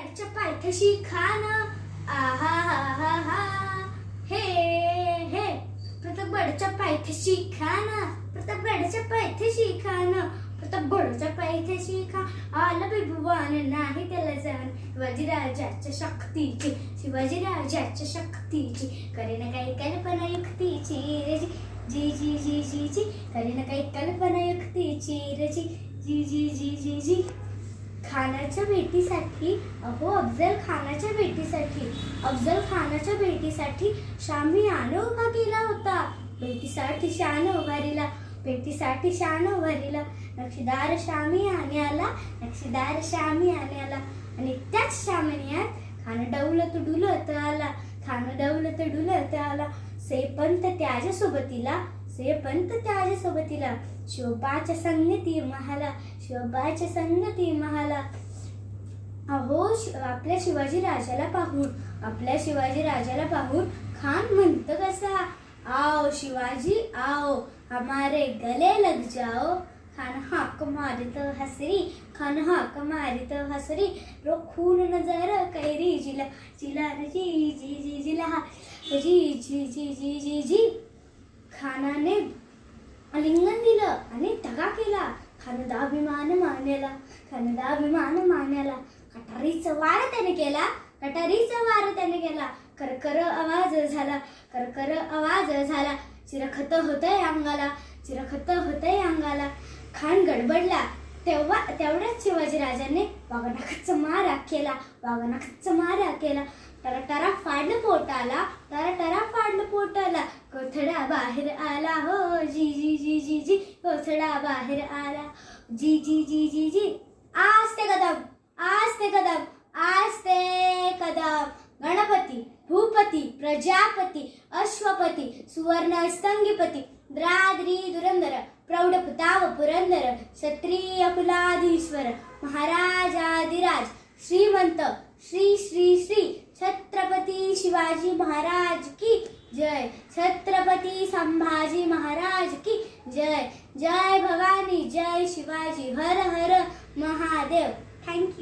बेडच्या पायथ्याशी खान आहा हा हा हा हे हे प्रताप बेडच्या पायथ्याशी खान प्रताप बेडच्या पायथ्याशी खान प्रताप बेडच्या पायथ्याशी खा आला बिबुवान नाही त्याला जाण शिवाजीराजाच्या शक्तीची शिवाजीराजाच्या शक्तीची करेन काही कल्पना युक्तीची रे जी जी जी जी जी करेन काही कल्पना युक्तीची रे जी जी जी जी जी जी खानाच्या भेटीसाठी अफजल खानाच्या शामियाना उभा केला होता भेटीसाठी शान उभारीला नक्षीदार शामियाने आला आणि त्याच शामियान्यात खान डौलत डुलत आला सेपंत त्याच्या सोबतीला शोभाच्या संगती महाला आपल्या शिवाजीराजाला पाहून खान म्हणत कसा आओ शिवाजी आओ हमारे गले लग जाओ खान हाक मारित हसरी रो खून नजर कैरी जिला जी जी जी जिला जी जी जी जी जी जी खानाने आलिंगन दिलं आणि दगा केला खानदा अभिमान मानेला कटारीचा वार त्याने केला करकर आवाज झाला चिरखत होतंय अंगाला खान गडबडला तेवढ्याच शिवाजीराजाने वाघनाखाचा मारा केला टरा फाडलं पोटाला कोथळा बाहेर आला हो जी जी जी जी जी कोथळा बाहेर आला जी जी जी जी जी आस्ते कदम गणपती भूपती प्रजापती अश्वपती सुवर्ण स्तंगिपती द्राद्री दुरंदर प्रौढ प्रताप पुरंदर क्षत्रिय कुलाधीश्वर महाराजाधिराज श्रीमंत श्री श्री श्री छत्रपती शिवाजी महाराज की जय छत्रपती संभाजी महाराज की जय जय भवानी जय शिवाजी हर हर महादेव थँक्यू.